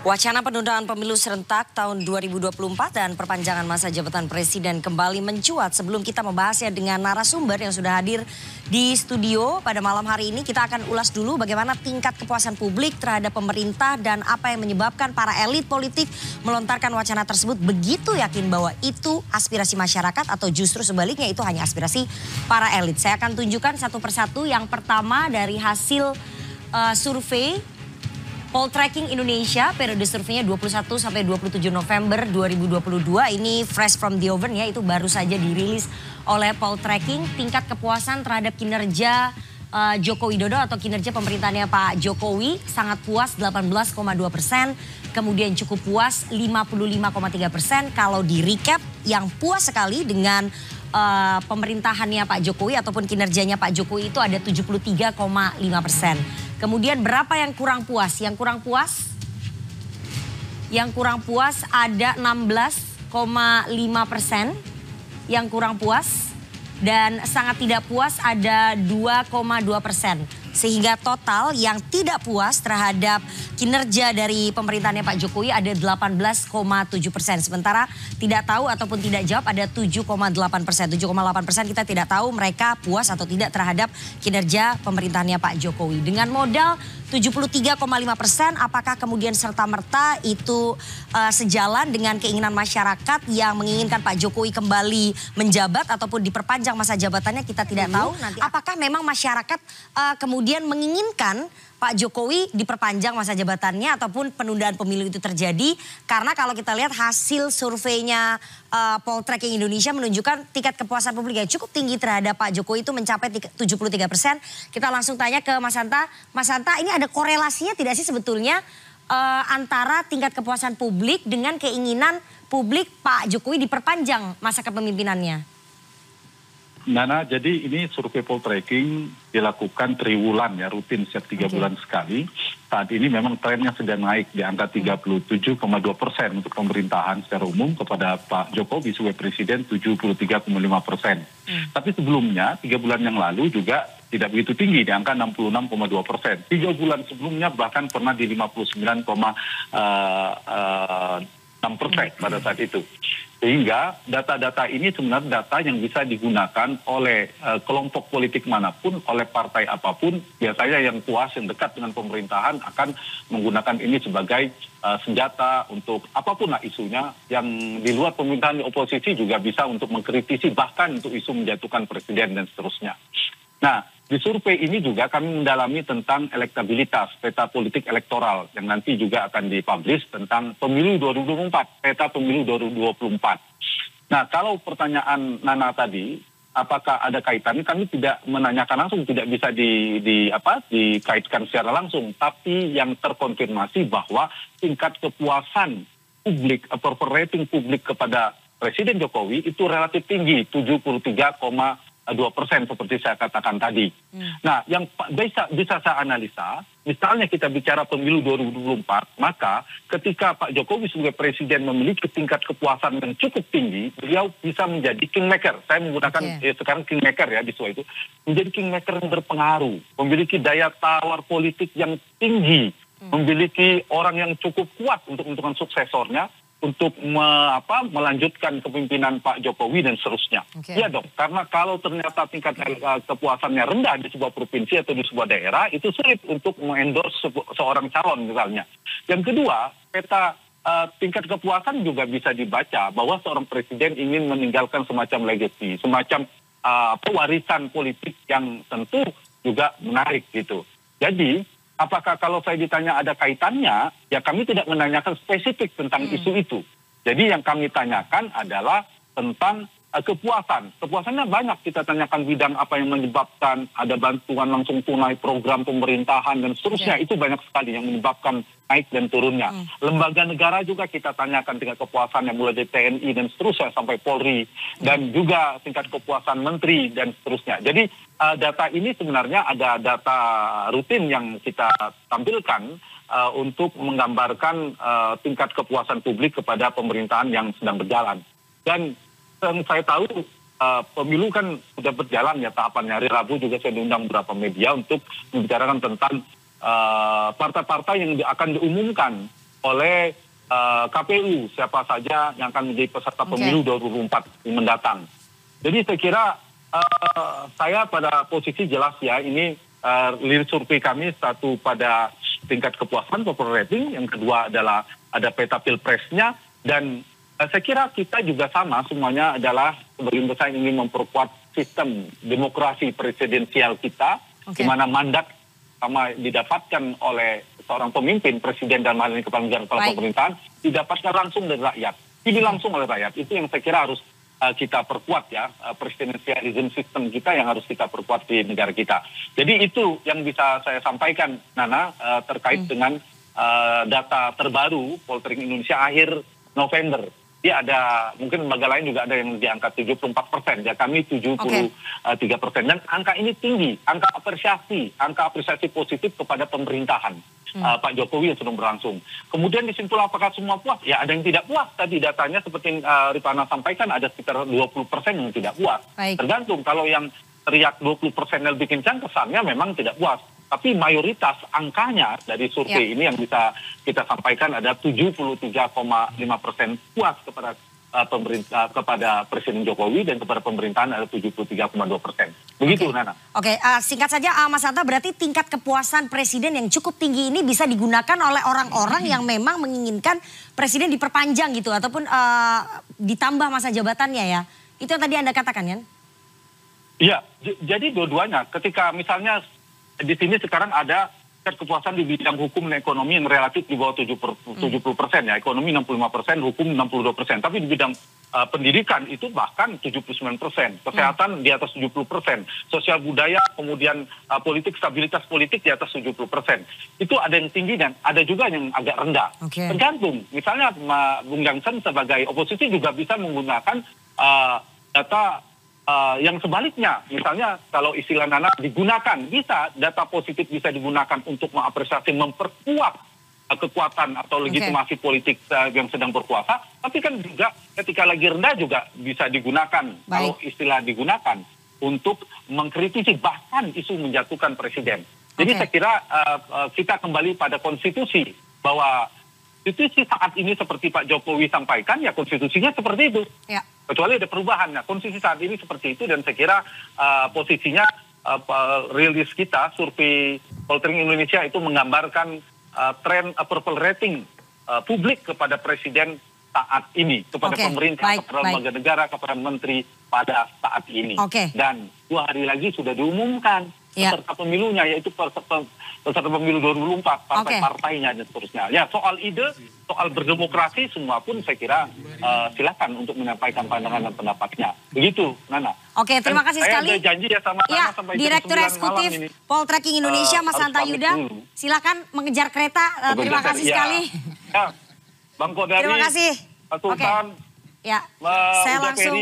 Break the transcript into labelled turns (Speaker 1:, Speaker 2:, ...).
Speaker 1: Wacana penundaan pemilu serentak tahun 2024 dan perpanjangan masa jabatan presiden kembali mencuat. Sebelum kita membahasnya dengan narasumber yang sudah hadir di studio pada malam hari ini, kita akan ulas dulu bagaimana tingkat kepuasan publik terhadap pemerintah dan apa yang menyebabkan para elit politik melontarkan wacana tersebut begitu yakin bahwa itu aspirasi masyarakat atau justru sebaliknya itu hanya aspirasi para elit. Saya akan tunjukkan satu persatu. Yang pertama dari hasil survei Poltreking Indonesia, periode surveinya 21 sampai 27 November 2022. Ini fresh from the oven ya, itu baru saja dirilis oleh Poltreking. Tingkat kepuasan terhadap kinerja Joko Widodo atau kinerja pemerintahannya Pak Jokowi sangat puas 18,2%. Kemudian cukup puas 55,3%. Kalau di recap yang puas sekali dengan pemerintahannya Pak Jokowi ataupun kinerjanya Pak Jokowi itu ada 73,5%. Kemudian berapa yang kurang puas? Yang kurang puas ada 16,5%. Yang kurang puas dan sangat tidak puas ada 2,2%. Sehingga total yang tidak puas terhadap kinerja dari pemerintahannya Pak Jokowi ada 18,7%. Sementara tidak tahu ataupun tidak jawab ada 7,8%. 7,8% kita tidak tahu mereka puas atau tidak terhadap kinerja pemerintahannya Pak Jokowi. Dengan modal 73,5%, apakah kemudian serta-merta itu sejalan dengan keinginan masyarakat yang menginginkan Pak Jokowi kembali menjabat ataupun diperpanjang masa jabatannya, kita tidak tahu. Nanti apakah memang masyarakat kemudian menginginkan Pak Jokowi diperpanjang masa jabatannya ataupun penundaan pemilu itu terjadi? Karena kalau kita lihat hasil surveinya Poltreking Indonesia menunjukkan tingkat kepuasan publik yang cukup tinggi terhadap Pak Jokowi itu mencapai 73%. Kita langsung tanya ke Mas Hanta. Mas Hanta, ini ada korelasinya tidak sih sebetulnya antara tingkat kepuasan publik dengan keinginan publik Pak Jokowi diperpanjang masa kepemimpinannya?
Speaker 2: Nana, jadi ini survei Poltreking dilakukan triwulan ya, rutin setiap 3 bulan sekali. Saat ini memang trennya sedang naik di angka 37,2% untuk pemerintahan secara umum, kepada Pak Jokowi sebagai presiden 73,5%. Tapi sebelumnya 3 bulan yang lalu juga tidak begitu tinggi di angka 66,2%. 3 bulan sebelumnya bahkan pernah di 59,6% pada saat itu. Sehingga data-data ini sebenarnya data yang bisa digunakan oleh kelompok politik manapun, oleh partai apapun. Biasanya yang puas, yang dekat dengan pemerintahan akan menggunakan ini sebagai senjata untuk apapun lah isunya. Yang di luar pemerintahan, di oposisi juga bisa untuk mengkritisi, bahkan untuk isu menjatuhkan presiden dan seterusnya. Nah, di survei ini juga kami mendalami tentang elektabilitas, peta politik elektoral yang nanti juga akan dipublish tentang pemilu 2024, peta pemilu 2024. Nah, kalau pertanyaan Nana tadi, apakah ada kaitannya? Kami tidak menanyakan langsung, tidak bisa dikaitkan secara langsung. Tapi yang terkonfirmasi bahwa tingkat kepuasan publik, approval rating publik kepada Presiden Jokowi itu relatif tinggi, 73,2% seperti saya katakan tadi. Nah, yang bisa saya analisa, misalnya kita bicara pemilu 2024, maka ketika Pak Jokowi sebagai presiden memiliki tingkat kepuasan yang cukup tinggi, beliau bisa menjadi kingmaker. Saya menggunakan sekarang kingmaker ya, di soal itu. Menjadi kingmaker yang berpengaruh, memiliki daya tawar politik yang tinggi, memiliki orang yang cukup kuat untuk menentukan suksesornya, untuk melanjutkan kepemimpinan Pak Jokowi dan seterusnya. Iya dong, karena kalau ternyata tingkat kepuasannya rendah di sebuah provinsi atau di sebuah daerah, itu sulit untuk mengendorse seorang calon misalnya. Yang kedua, peta tingkat kepuasan juga bisa dibaca bahwa seorang presiden ingin meninggalkan semacam legacy, semacam warisan politik yang tentu juga menarik gitu. Jadi, apakah kalau saya ditanya ada kaitannya, ya kami tidak menanyakan spesifik tentang isu itu. Jadi yang kami tanyakan adalah tentang kepuasan. Kepuasannya banyak, kita tanyakan bidang apa yang menyebabkan ada bantuan langsung tunai, program pemerintahan dan seterusnya. Itu banyak sekali yang menyebabkan naik dan turunnya. Lembaga negara juga kita tanyakan tingkat kepuasan yang mulai dari TNI dan seterusnya sampai Polri. Dan juga tingkat kepuasan menteri dan seterusnya. Jadi data ini sebenarnya ada data rutin yang kita tampilkan untuk menggambarkan tingkat kepuasan publik kepada pemerintahan yang sedang berjalan. Dan saya tahu pemilu kan sudah berjalan ya tahapannya. Hari Rabu juga saya diundang beberapa media untuk membicarakan tentang partai-partai yang akan diumumkan oleh KPU siapa saja yang akan menjadi peserta pemilu 2024 mendatang. Jadi saya kira saya pada posisi jelas ya, ini lirik survei kami satu pada tingkat kepuasan popular rating, yang kedua adalah ada peta pilpresnya, dan saya kira kita juga sama semuanya adalah sebagian besar ingin memperkuat sistem demokrasi presidensial kita, di mana mandat sama didapatkan oleh seorang pemimpin, presiden dan hal ini kepala negara, kepala pemerintahan, didapatkan langsung dari rakyat, pilih langsung oleh rakyat. Itu yang saya kira harus kita perkuat ya, presidensialism sistem kita yang harus kita perkuat di negara kita. Jadi itu yang bisa saya sampaikan, Nana, terkait dengan data terbaru Poltering Indonesia akhir November. Dia ada, mungkin lembaga lain juga ada yang di angka 74%, ya kami 73%. Dan angka ini tinggi, angka apresiasi positif kepada pemerintahan Pak Jokowi yang sedang berlangsung. Kemudian disimpul apakah semua puas? Ya ada yang tidak puas. Tadi datanya seperti Rifana sampaikan, ada sekitar 20% yang tidak puas. Tergantung, kalau yang teriak 20% lebih kencang, kesannya memang tidak puas. Tapi mayoritas angkanya dari survei ini yang bisa kita sampaikan ada 73,5% puas kepada pemerintah, kepada Presiden Jokowi, dan kepada pemerintahan ada 73,2%. Begitu, Nana.
Speaker 1: Oke, singkat saja Mas Hanta, berarti tingkat kepuasan Presiden yang cukup tinggi ini bisa digunakan oleh orang-orang yang memang menginginkan Presiden diperpanjang gitu, ataupun ditambah masa jabatannya ya. Itu yang tadi Anda katakan kan?
Speaker 2: Iya, jadi dua-duanya. Ketika misalnya di sini sekarang ada kepuasan di bidang hukum dan ekonomi yang relatif di bawah 70% ya. Ekonomi 65%, hukum 62%. Tapi di bidang pendidikan itu bahkan 79%. Kesehatan di atas 70%. Sosial budaya, kemudian politik, stabilitas politik di atas 70%. Itu ada yang tinggi dan ada juga yang agak rendah. Tergantung. Misalnya Bung Jansen sebagai oposisi juga bisa menggunakan data yang sebaliknya, misalnya kalau istilah Nana digunakan, bisa data positif bisa digunakan untuk mengapresiasi, memperkuat kekuatan atau legitimasi politik yang sedang berkuasa, tapi kan juga ketika lagi rendah juga bisa digunakan, kalau istilah digunakan untuk mengkritisi bahkan isu menjatuhkan presiden. Jadi saya kira kita kembali pada konstitusi, bahwa konstitusi saat ini seperti Pak Jokowi sampaikan, ya konstitusinya seperti itu. Kecuali ada perubahan. Nah, konstitusi saat ini seperti itu, dan saya kira posisinya rilis kita, survei Poltering Indonesia itu menggambarkan tren approval rating publik kepada presiden saat ini, kepada pemerintah, kepada lembaga negara, kepada menteri pada saat ini. Dan 2 hari lagi sudah diumumkan peserta pemilunya, yaitu peserta pemilu 2024, partai-partainya dan seterusnya. Ya, soal ide, soal berdemokrasi, semua pun saya kira silakan untuk menyampaikan pandangan dan pendapatnya. Begitu, Nana.
Speaker 1: Oke, terima kasih sekali.
Speaker 2: Saya ada janji ya sama Nana sampai
Speaker 1: Direktur Eksekutif Poltreking Indonesia, Mas Hanta Yuda. Silakan mengejar kereta. Terima kasih sekali.
Speaker 2: Ya, Bang Kodari.
Speaker 1: Terima kasih.
Speaker 2: Pak Sultan.
Speaker 1: Ya, saya langsung.